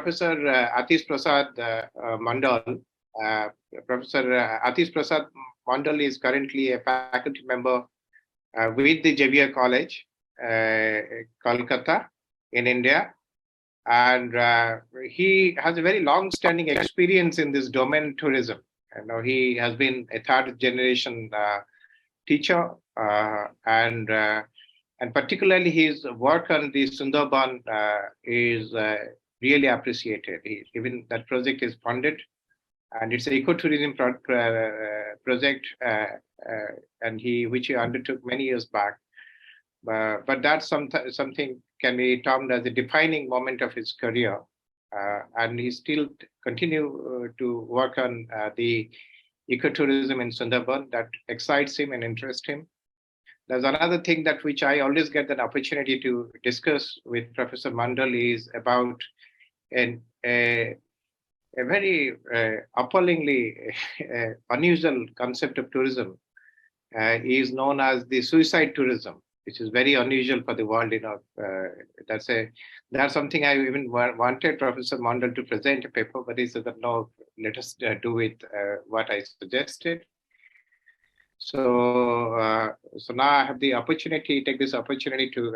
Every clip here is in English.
Professor Atish Prasad Mondol. Professor Atish Prasad Mondol is currently a faculty member with the Xavier College, Kolkata in India. And he has a very long-standing experience in this domain, tourism. He has been a third-generation teacher, and particularly his work on the Sundarban is really appreciated. Even that project is funded, and it's an ecotourism project, which he undertook many years back. But that's something can be termed as a defining moment of his career, and he still continue to work on the ecotourism in Sundarban that excites him and interests him. There's another thing that which I always get an opportunity to discuss with Professor Mondol is about a very appallingly unusual concept of tourism. Is known as the suicide tourism, which is very unusual for the world. That's something I even wanted Professor Mondol to present a paper, but he said that no, let us do with what I suggested. So now I have the opportunity, take this opportunity to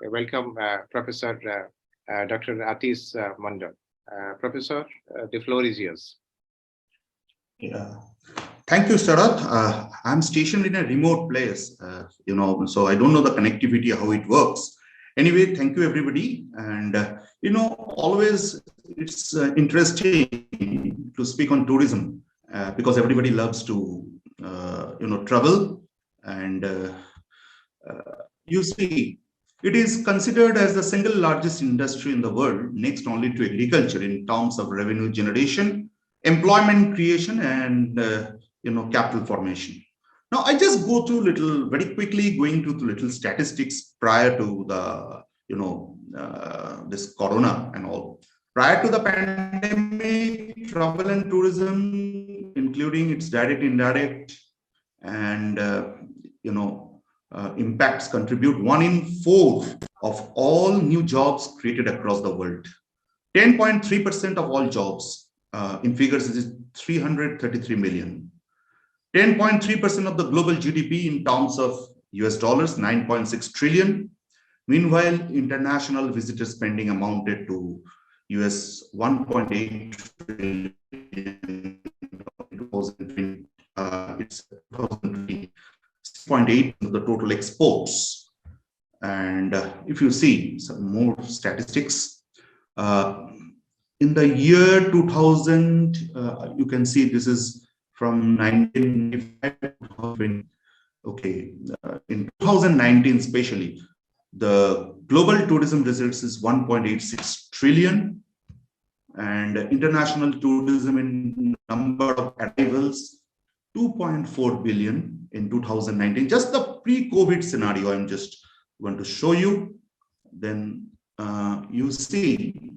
welcome Professor Dr. Atish Mondol. Professor, the floor is yours. Yeah. Thank you, Sarath. I'm stationed in a remote place, so I don't know the connectivity, how it works. Anyway, thank you, everybody. And, always it's interesting to speak on tourism because everybody loves to, travel. And you see, it is considered as the single largest industry in the world, next only to agriculture in terms of revenue generation, employment creation, and capital formation. Now, I just go through very quickly, going to little statistics prior to the, this corona and all. Prior to the pandemic, travel and tourism, including its direct, indirect, and, impacts contribute 1 in 4 of all new jobs created across the world. 10.3% of all jobs, in figures, is 333 million. 10.3% of the global GDP in terms of US dollars, 9.6 trillion. Meanwhile, international visitor spending amounted to US 1.8 trillion in 2020. It's 6.8 of the total exports. And if you see some more statistics, in the year 2000, you can see this is from 1995. Okay, in 2019 especially, the global tourism results is 1.86 trillion, and international tourism in number of arrivals 2.4 billion in 2019. Just the pre-COVID scenario I'm just going to show you. Then you see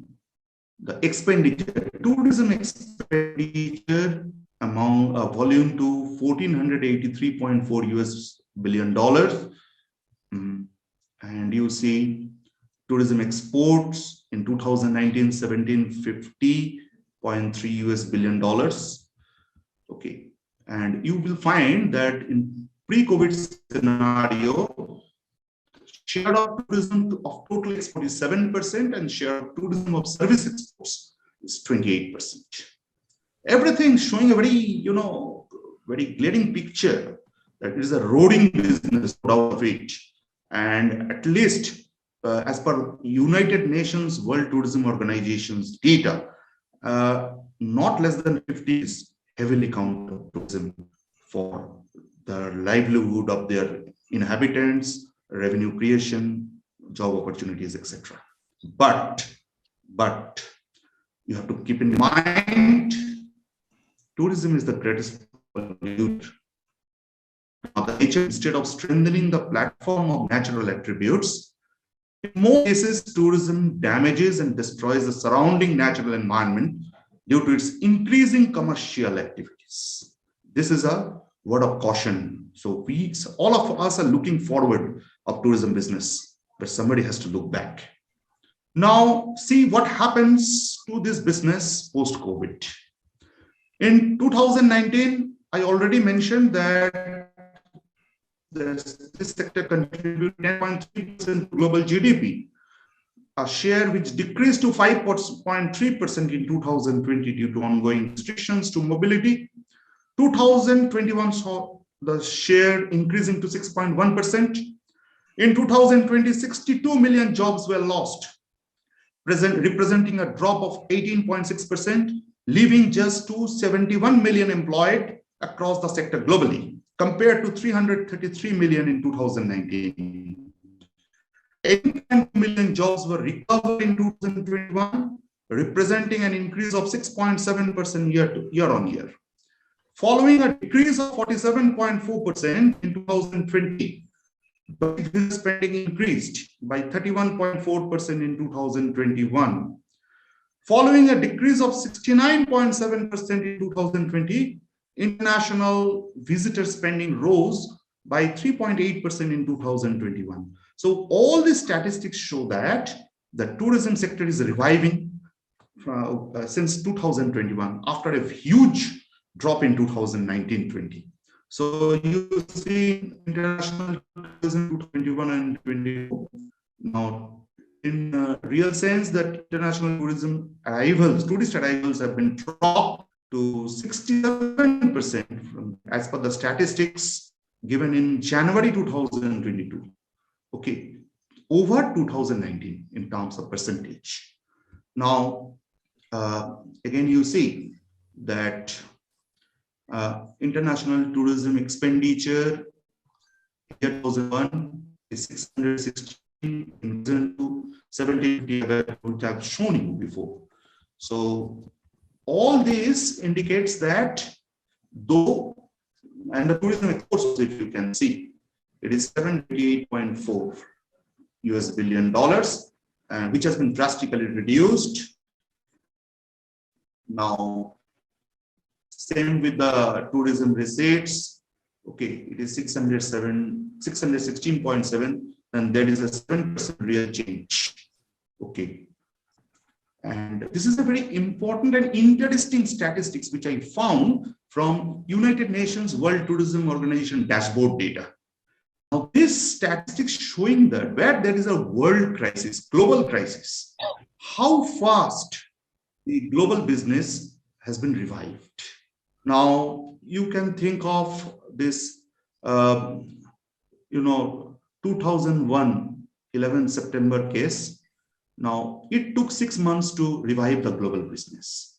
the expenditure, tourism expenditure amount volume to $1,483.4 billion. And you see tourism exports in 2019, $1,750.3 billion. Okay, and you will find that in pre-COVID scenario, share of tourism of total export is 7%, and share of tourism of service exports is 28%. Everything showing a very, very glaring picture that it is a roaring business out of it. And at least as per United Nations World Tourism Organization's data, not less than 50 is heavily count of tourism for the livelihood of their inhabitants, revenue creation, job opportunities, etc. But you have to keep in mind, tourism is the greatest polluter. The nature, instead of strengthening the platform of natural attributes, in most cases, tourism damages and destroys the surrounding natural environment due to its increasing commercial activities. This is a word of caution. So all of us are looking forward of tourism business, but somebody has to look back. Now, see what happens to this business post-COVID. In 2019, I already mentioned that this sector contributed 10.3% to global GDP, a share which decreased to 5.3% in 2020 due to ongoing restrictions to mobility. 2021 saw the share increasing to 6.1%. In 2020, 62 million jobs were lost, representing a drop of 18.6%, leaving just 271 million employed across the sector globally, compared to 333 million in 2019. 8 million jobs were recovered in 2021, representing an increase of 6.7% year on year. Following a decrease of 47.4% in 2020, business spending increased by 31.4% in 2021. Following a decrease of 69.7% in 2020, international visitor spending rose by 3.8% in 2021. So all these statistics show that the tourism sector is reviving since 2021 after a huge drop in 2019-20. So you see international tourism 2021 and 2022. Now, in real sense, that international tourism arrivals, tourist arrivals have been dropped to 67% from, as per the statistics given in January 2022. Okay, over 2019 in terms of percentage. Now, again, you see that international tourism expenditure year 2001 is 616 in 2017, which I've shown you before. So all this indicates that though, and the tourism exports, if you can see, it is $78.4 billion, which has been drastically reduced. Now, same with the tourism receipts. Okay, it is 616.7, and there is a 7% real change. Okay, and this is a very important and interesting statistics which I found from United Nations World Tourism Organization dashboard data. Now, this statistics showing that where there is a world crisis, global crisis, how fast the global business has been revived. Now, you can think of this, 2001, 11 September case. Now, it took 6 months to revive the global business.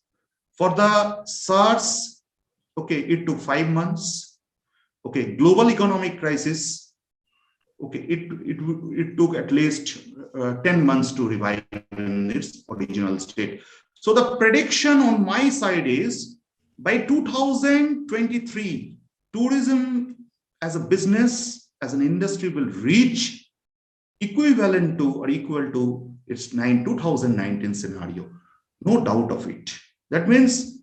For the SARS, okay, it took 5 months. Okay, global economic crisis, okay, it took at least 10 months to revive in its original state. So the prediction on my side is by 2023, tourism as a business, as an industry will reach equivalent to or equal to its 2019 scenario. No doubt of it. That means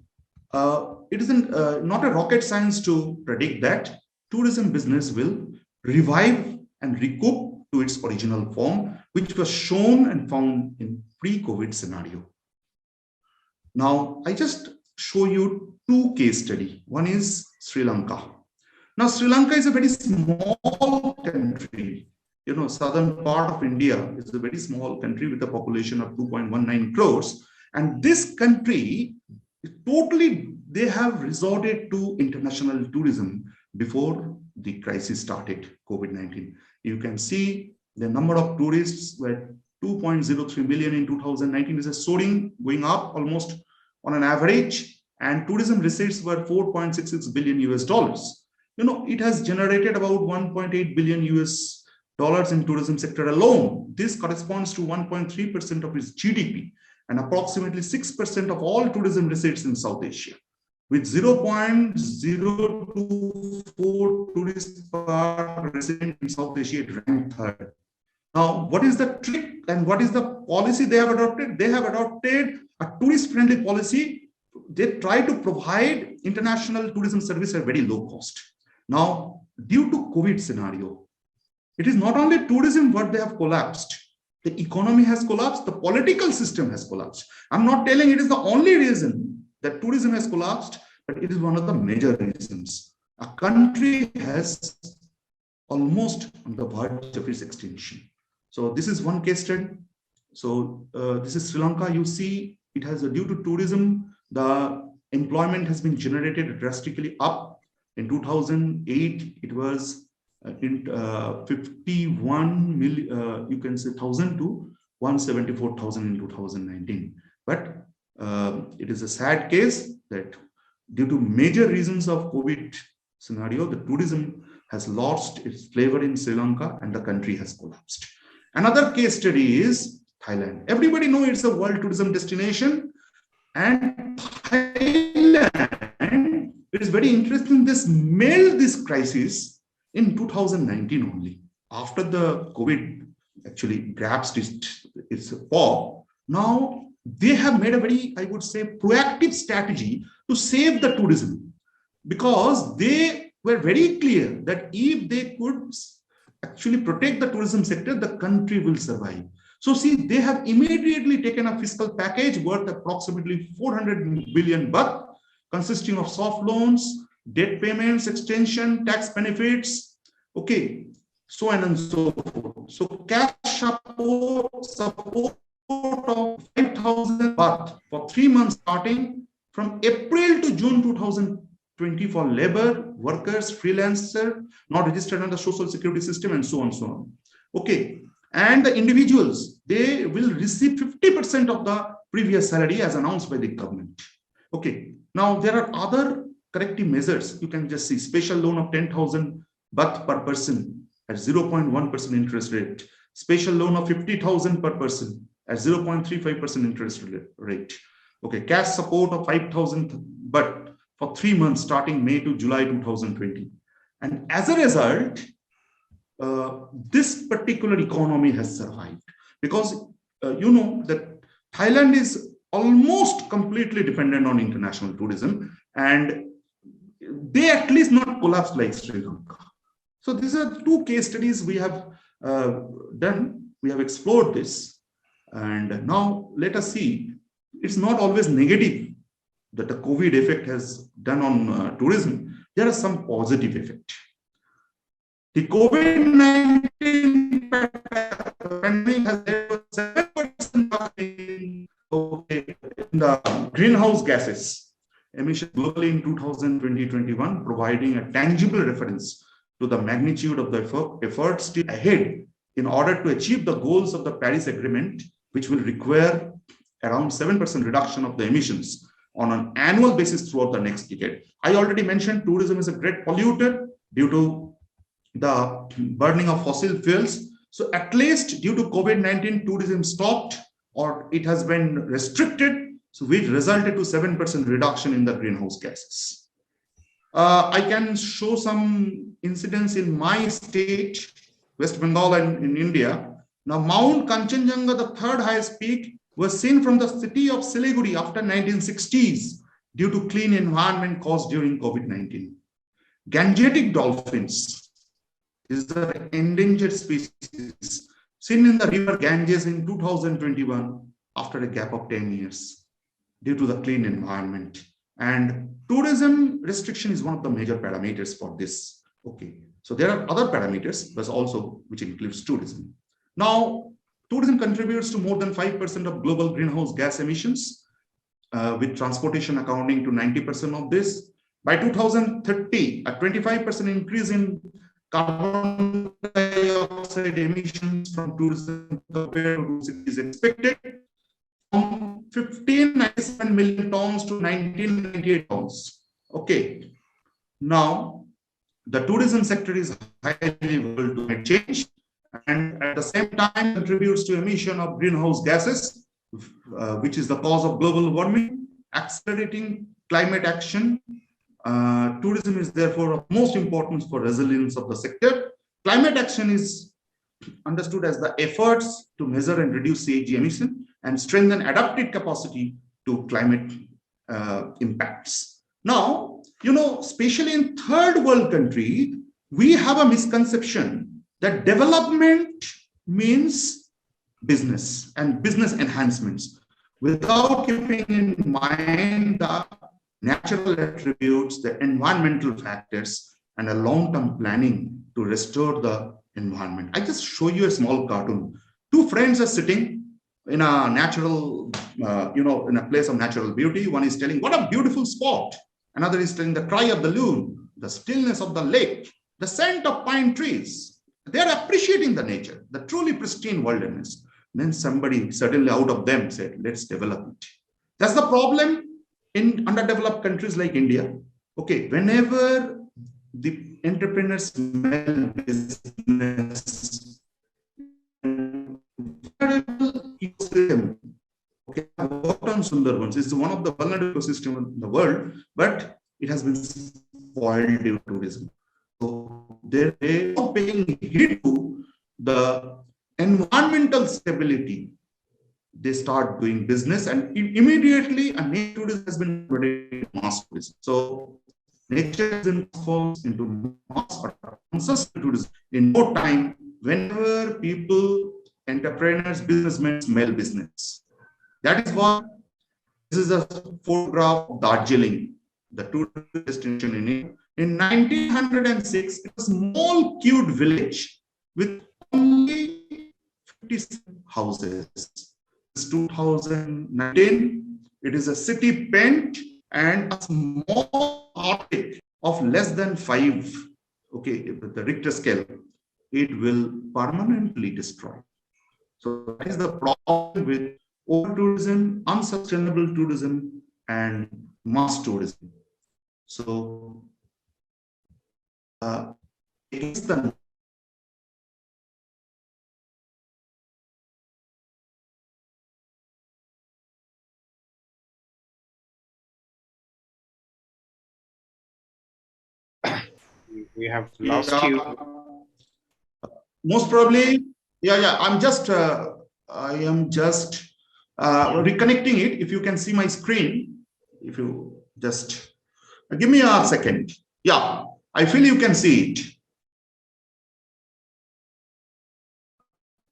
it isn't not a rocket science to predict that tourism business will revive and recoup to its original form, which was shown and found in pre-COVID scenario. Now, I just show you two case studies. One is Sri Lanka. Now, Sri Lanka is a very small country. You know, southern part of India is a very small country with a population of 2.19 crores. And this country, totally, they have resorted to international tourism before the crisis started, COVID-19. You can see the number of tourists were 2.03 million in 2019, is a soaring, going up almost on an average, and tourism receipts were 4.66 billion US dollars. You know, it has generated about 1.8 billion US dollars in tourism sector alone. This corresponds to 1.3% of its GDP and approximately 6% of all tourism receipts in South Asia. With 0.024 tourists per resident in South Asia, it ranked third. Now, what is the trick and what is the policy they have adopted? They have adopted a tourist-friendly policy. They try to provide international tourism service at very low cost. Now, due to COVID scenario, it is not only tourism what they have collapsed. The economy has collapsed, the political system has collapsed. I'm not telling it is the only reason that tourism has collapsed, but it is one of the major reasons. A country has almost on the verge of its extinction. So this is one case study. So this is Sri Lanka. You see, it has due to tourism, the employment has been generated drastically up. In 2008, it was 51 million, you can say 1,000 to 174,000 in 2019. But it is a sad case that due to major reasons of COVID scenario, the tourism has lost its flavor in Sri Lanka and the country has collapsed. Another case study is Thailand. Everybody knows it's a world tourism destination, and Thailand, it is very interesting, this made this crisis in 2019 only. After the COVID actually grasped its paw, now they have made a very, I would say, proactive strategy to save the tourism, because they were very clear that if they could actually protect the tourism sector, the country will survive. So see, they have immediately taken a fiscal package worth approximately 400 billion baht, consisting of soft loans, debt payments, extension, tax benefits, okay, so on and so forth. So cash support of 5,000 baht for 3 months starting from April to June 2020 for labor, workers, freelancer, not registered under the social security system, and so on and so on. Okay, and the individuals, they will receive 50% of the previous salary as announced by the government. Okay, now there are other corrective measures. You can just see special loan of 10,000 baht per person at 0.1% interest rate, special loan of 50,000 per person at 0.35% interest rate. Okay, cash support of 5,000 baht for 3 months starting May to July 2020. And as a result, this particular economy has survived, because you know that Thailand is almost completely dependent on international tourism, and they at least not collapsed like Sri Lanka. So these are two case studies we have done. We have explored this, and now let us see. It's not always negative that the COVID effect has done on tourism. There are some positive effect. The COVID-19 pandemic has led to 7% in the greenhouse gases emission globally in 2020-21, providing a tangible reference to the magnitude of the efforts still ahead in order to achieve the goals of the Paris Agreement, which will require around 7% reduction of the emissions on an annual basis throughout the next decade. I already mentioned tourism is a great polluter due to the burning of fossil fuels. So at least due to COVID-19, tourism stopped or it has been restricted, so which resulted to 7% reduction in the greenhouse gases. I can show some incidents in my state, West Bengal, and in India. Now, Mount Kanchenjunga, the third highest peak, was seen from the city of Siliguri after 1960s due to clean environment caused during COVID-19. Gangetic dolphins is the endangered species seen in the river Ganges in 2021 after a gap of 10 years due to the clean environment. And tourism restriction is one of the major parameters for this. Okay, so there are other parameters, but also which includes tourism. Now, tourism contributes to more than 5% of global greenhouse gas emissions, with transportation accounting to 90% of this. By 2030, a 25% increase in carbon dioxide emissions from tourism compared to is expected, from 1597 million tons to 1998 tons. Okay. Now, the tourism sector is highly vulnerable to climate change, and at the same time contributes to emission of greenhouse gases, which is the cause of global warming, accelerating climate action. Tourism is therefore of most importance for resilience of the sector. Climate action is understood as the efforts to measure and reduce CHG emission and strengthen adaptive capacity to climate impacts. Now, you know, especially in third world country, we have a misconception that development means business and business enhancements without keeping in mind the natural attributes, the environmental factors, and a long-term planning to restore the environment. I just show you a small cartoon. Two friends are sitting in a natural, in a place of natural beauty. One is telling, what a beautiful spot. Another is telling the cry of the loon, the stillness of the lake, the scent of pine trees. They're appreciating the nature, the truly pristine wilderness. Then somebody suddenly out of them said, let's develop it. That's the problem in underdeveloped countries like India. Okay, whenever the entrepreneurs smell business, ecosystem. Okay, I worked on Sundarbans. It's one of the vulnerable ecosystems in the world, but it has been spoiled due to tourism. So they're not paying heed to the environmental stability. They start doing business, and immediately a nature tourism has been already mass tourism. So nature has been transformed into mass tourism in no time. Whenever people, entrepreneurs, businessmen smell business. That is why this is a photograph of Darjeeling, the tourist destination in India. In 1906, it was a small, cute village with only 56 houses. It's 2019. It is a city pent and a small earthquake of less than 5, okay, the Richter scale, it will permanently destroy. So that is the problem with over-tourism, unsustainable tourism, and mass tourism. So against the we have lost you. Most probably, yeah. I am just reconnecting it. If you can see my screen, if you just give me a second. Yeah, I feel you can see it.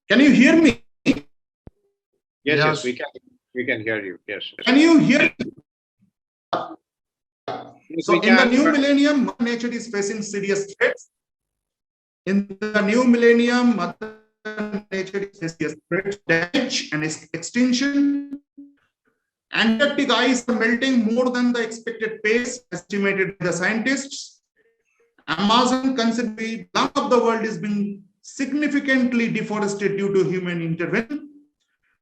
Can you hear me? Yes, we can hear you. Yes. Can you hear me? So in the new millennium, nature is facing serious threats. In the new millennium, Mother Nature is facing threats, damage and extinction. Antarctic ice are melting more than the expected pace estimated by the scientists. Amazon, considered to be half of the world, is being significantly deforested due to human intervention.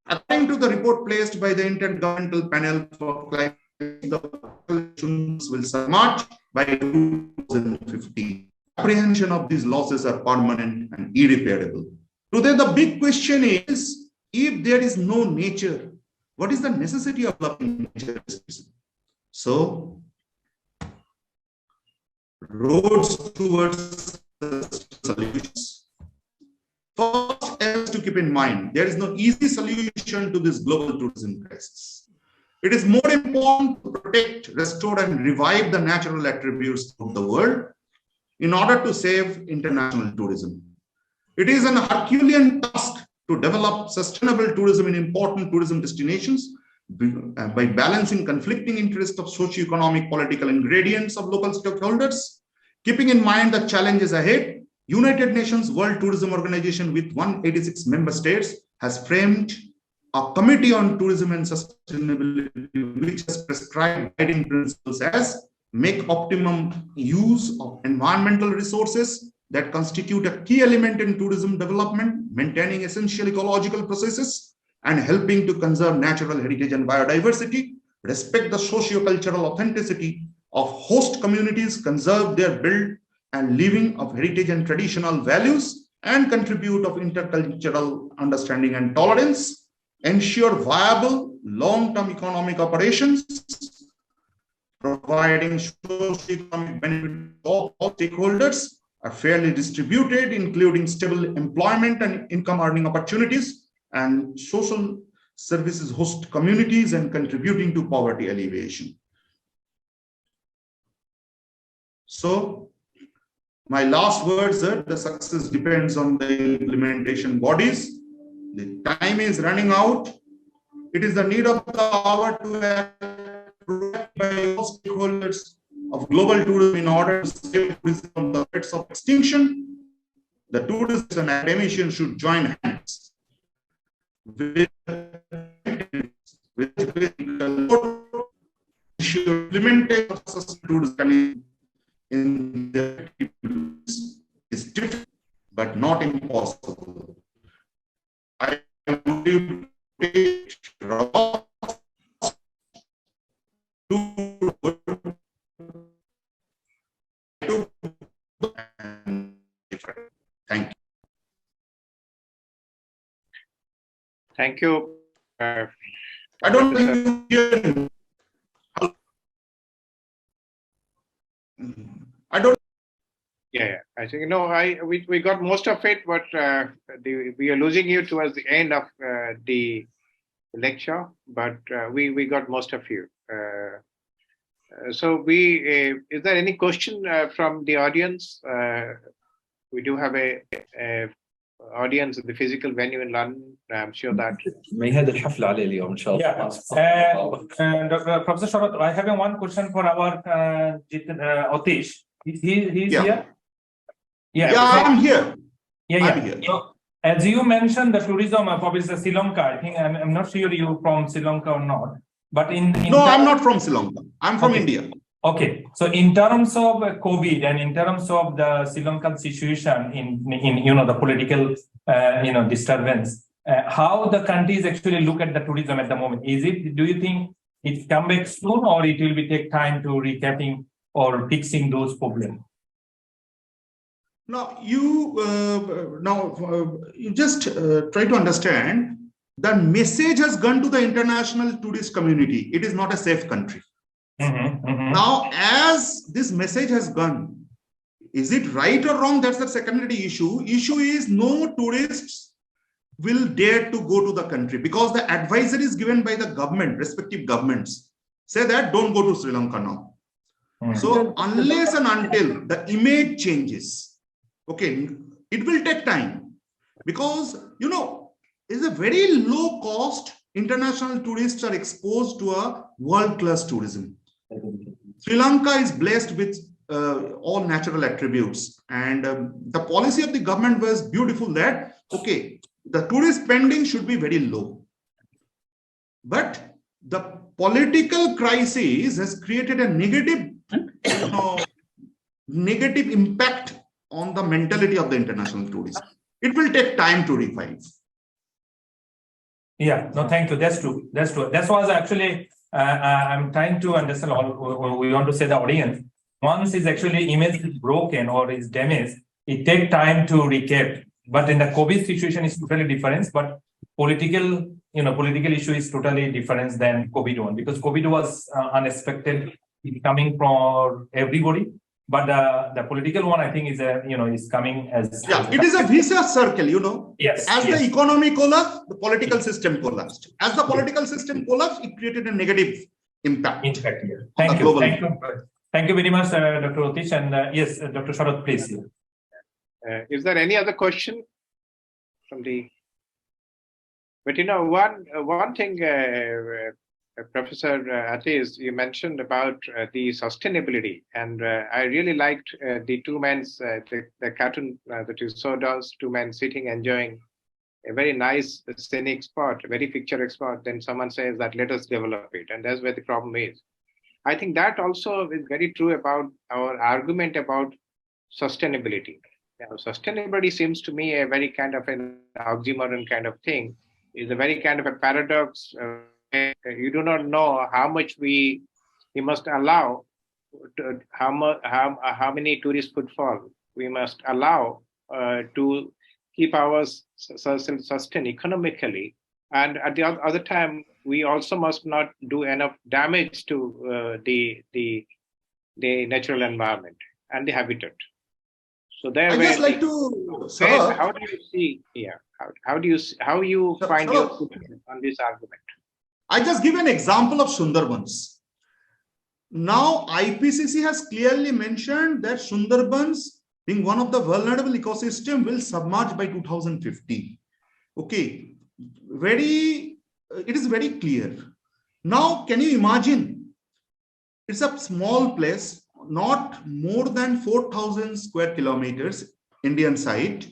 According to the report placed by the Intergovernmental Panel for Climate, the populations will submerge by 2050. Apprehension of these losses are permanent and irreparable. Today, the big question is, if there is no nature, what is the necessity of developing nature? So, roads towards the solutions. First, else to keep in mind, there is no easy solution to this global tourism crisis. It is more important to protect, restore, and revive the natural attributes of the world in order to save international tourism. It is an Herculean task to develop sustainable tourism in important tourism destinations by balancing conflicting interests of socio-economic, political ingredients of local stakeholders. Keeping in mind the challenges ahead, United Nations World Tourism Organization with 186 member states has framed a Committee on Tourism and Sustainability, which has prescribed guiding principles as make optimum use of environmental resources that constitute a key element in tourism development, maintaining essential ecological processes and helping to conserve natural heritage and biodiversity, respect the socio-cultural authenticity of host communities, conserve their build and living of heritage and traditional values, and contribute of intercultural understanding and tolerance, ensure viable long-term economic operations, providing socio-economic benefit to all stakeholders are fairly distributed, including stable employment and income earning opportunities, and social services host communities and contributing to poverty alleviation. So, my last words are the success depends on the implementation bodies, The time is running out. It is the need of the hour to act by all stakeholders of global tourism in order to save tourism from the threats of extinction. The tourists and academicians should join hands with implementation of sustainable tourism in the activities is difficult but not impossible. I will take Thank you. Thank you. I don't think you hear. I don't. Yeah. I think we got most of it, but we are losing you towards the end of the lecture. But we got most of you. So is there any question from the audience? We do have a audience in the physical venue in London. I'm sure that. Dr. Professor Sharat, I have one question for our Atish. He's here. Yeah, I'm here. I'm here. So, as you mentioned, the tourism of obviously Sri Lanka. I think I'm not sure you're from Sri Lanka or not. But no, I'm not from Sri Lanka. I'm from India. Okay, so in terms of COVID and in terms of the Sri Lankan situation in the political disturbance, how the countries actually look at the tourism at the moment? Do you think it come back soon, or it will take time to recapping or fixing those problems? Now you just try to understand. The message has gone to the international tourist community. It is not a safe country. Now, as this message has gone, is it right or wrong? That's the secondary issue. Issue is no tourists will dare to go to the country because the advisory is given by the government, respective governments. Say that don't go to Sri Lanka now. So unless and until the image changes, okay, it will take time because, it's a very low cost. International tourists are exposed to a world-class tourism. Sri Lanka is blessed with all natural attributes, and the policy of the government was beautiful that, okay, the tourist spending should be very low. But the political crisis has created a negative impact on the mentality of the international tourists. It will take time to revive. Yeah, no, thank you. That's true. That's was actually, I'm trying to understand, or we want to say the audience, once is actually image is broken or is damaged, it takes time to recap. But in the COVID situation is totally different, but political issue is totally different than COVID one, because COVID was unexpected, coming from everybody. But the political one, I think, is coming as... Yeah, it is a vicious circle, Yes. As the economy collapsed, the political system collapsed. As the political system collapsed, it created a negative impact. Thank you. Thank you very much, Dr. Atish. And yes, Dr. Sharat, please. Is there any other question from the... But one thing, Professor Atish, you mentioned about the sustainability, and I really liked the two men, the cartoon that you saw, those two men sitting enjoying a very nice scenic spot, a very picturesque spot. Then someone says that let us develop it, and that's where the problem is. I think that also is very true about our argument about sustainability. Sustainability seems to me a very kind of an oxymoron kind of thing. Is a very kind of a paradox. You do not know how much we must allow, how many tourist footfall we must allow to keep ourselves sustained economically, and at the other time we also must not do enough damage to the natural environment and the habitat. So there, I just like to. How do you see? Yeah, how you find your foot on this argument? I just give an example of Sundarbans. Now, IPCC has clearly mentioned that Sundarbans, being one of the vulnerable ecosystem, will submerge by 2050. Okay, it is very clear. Now, can you imagine? It's a small place, not more than 4,000 square kilometers, Indian side.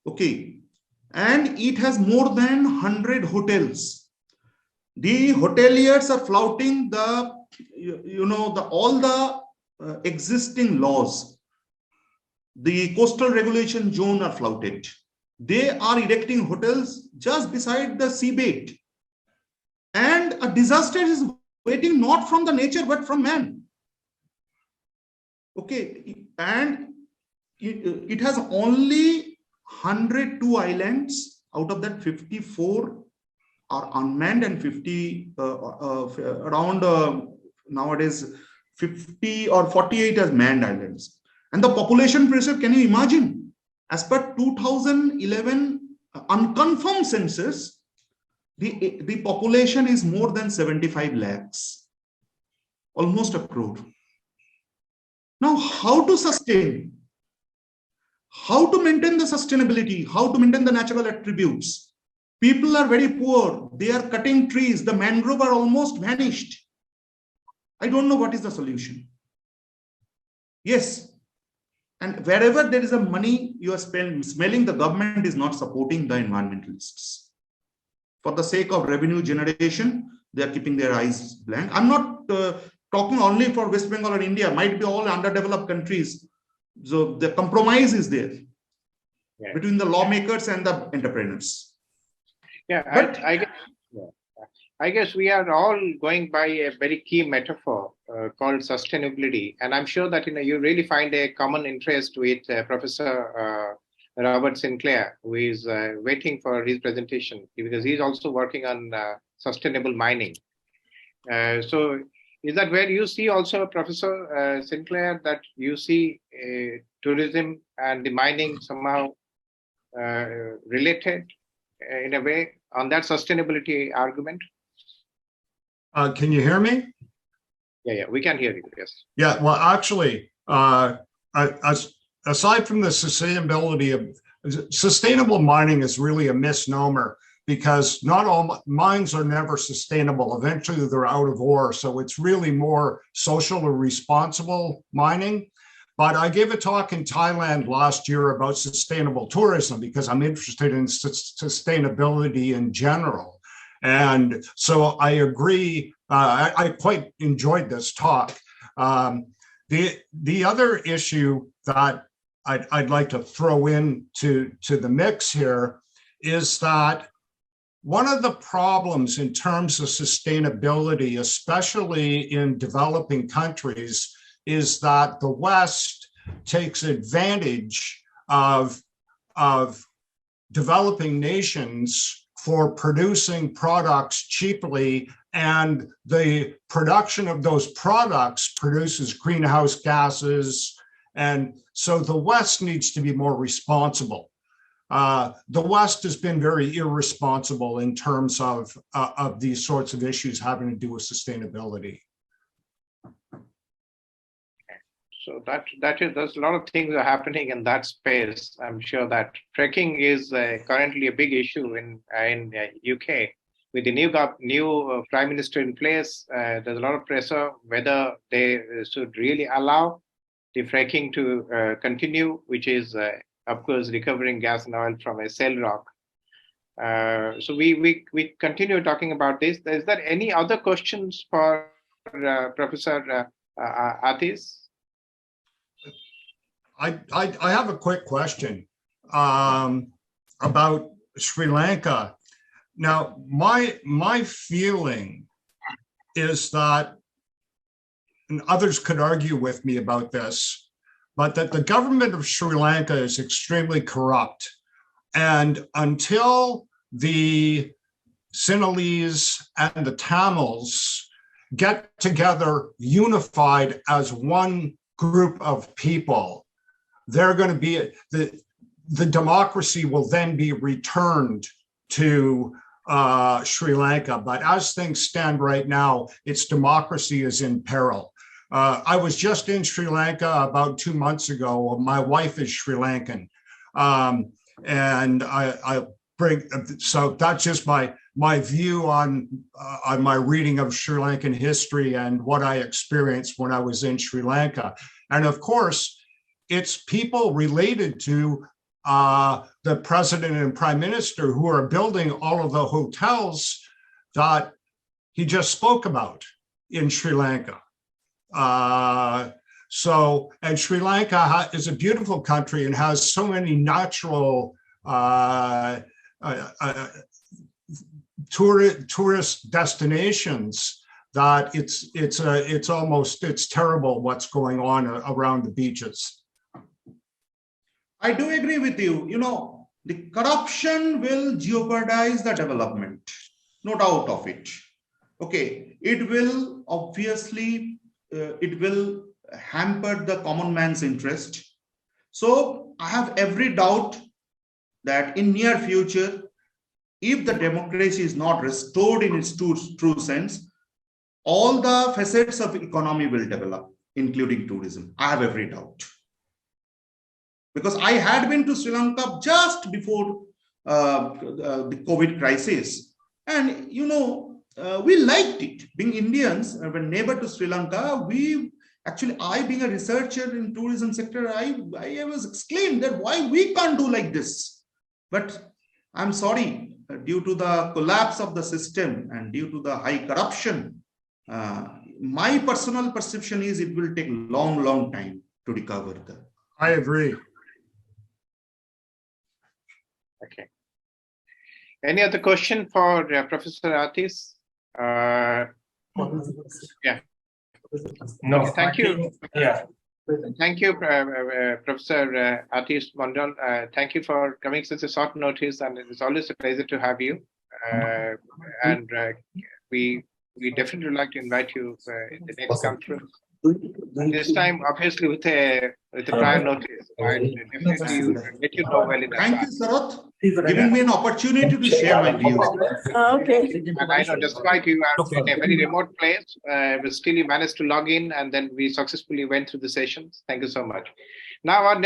Okay. And it has more than 100 hotels. The hoteliers are flouting the, all the existing laws. The coastal regulation zone are flouted. They are erecting hotels just beside the seabed. And a disaster is waiting not from the nature, but from man. Okay. And it has only 102 islands. Out of that, 54 are unmanned and 50 around nowadays 50 or 48 as manned islands. And the population pressure, can you imagine? As per 2011 unconfirmed census, the population is more than 75 lakhs, almost a crore. Now, how to sustain? How to maintain the sustainability? How to maintain the natural attributes? People are very poor. They are cutting trees. The mangrove are almost vanished. I don't know what is the solution. Yes. And wherever there is a money you are smelling, the government is not supporting the environmentalists. For the sake of revenue generation, they are keeping their eyes blank. I'm not talking only for West Bengal or India, might be all underdeveloped countries. So the compromise is there between the lawmakers and the entrepreneurs. Yeah, but I guess we are all going by a very key metaphor called sustainability. And I'm sure that you really find a common interest with Professor Robert Sinclair, who is waiting for his presentation, because he's also working on sustainable mining. So is that where you see also, Professor Sinclair, that you see tourism and the mining somehow related in a way on that sustainability argument? Can you hear me? Yeah, we can hear you, yes. Yeah, well, actually, aside from the sustainability of sustainable mining is really a misnomer, because not all mines are never sustainable. Eventually they're out of ore. So it's really more social or responsible mining. But I gave a talk in Thailand last year about sustainable tourism because I'm interested in sustainability in general. And so I agree, I quite enjoyed this talk. The other issue that I'd like to throw into the mix here is that one of the problems in terms of sustainability, especially in developing countries, is that the West takes advantage of developing nations for producing products cheaply, and the production of those products produces greenhouse gases. And so the West needs to be more responsible. The West has been very irresponsible in terms of these sorts of issues having to do with sustainability. So there's a lot of things are happening in that space. I'm sure that fracking is currently a big issue in UK. With the new prime minister in place, there's a lot of pressure whether they should really allow the fracking to continue, which is of course recovering gas and oil from a shale rock. So we continue talking about this. Is there any other questions for Professor Atish? I have a quick question about Sri Lanka. Now, my feeling is that, and others could argue with me about this, but that the government of Sri Lanka is extremely corrupt. And until the Sinhalese and the Tamils get together unified as one group of people, they're going to be, the democracy will then be returned to Sri Lanka. But as things stand right now, its democracy is in peril. I was just in Sri Lanka about 2 months ago. My wife is Sri Lankan. And I bring. So that's just my view on my reading of Sri Lankan history and what I experienced when I was in Sri Lanka. And of course, it's people related to the president and prime minister who are building all of the hotels that he just spoke about in Sri Lanka. And Sri Lanka is a beautiful country and has so many natural tourist destinations that it's terrible what's going on around the beaches. I do agree with you. You know, the corruption will jeopardize the development, no doubt of it. Okay, it will obviously, it will hamper the common man's interest. So I have every doubt that in near future, if the democracy is not restored in its true sense, all the facets of economy will develop, including tourism. I have every doubt. Because I had been to Sri Lanka just before the COVID crisis. And, you know, we liked it. Being Indians, a neighbor to Sri Lanka, I being a researcher in tourism sector, I was exclaimed that why we can't do like this. But I'm sorry, due to the collapse of the system and due to the high corruption, my personal perception is it will take long time to recover the. I agree. Okay. Any other question for Professor Atish? Yeah. No. Thank you. Yeah. Thank you, Professor Atish Mondol. Thank you for coming such a short notice, and it's always a pleasure to have you. And we definitely would like to invite you in the next conference. This time, obviously, with a prior notice. I definitely let you know well in Thank you, advance. Sarath, giving me an opportunity to share my views. Okay. And I know, despite you are in a very remote place, but still you managed to log in, and then we successfully went through the sessions. Thank you so much. Now, our next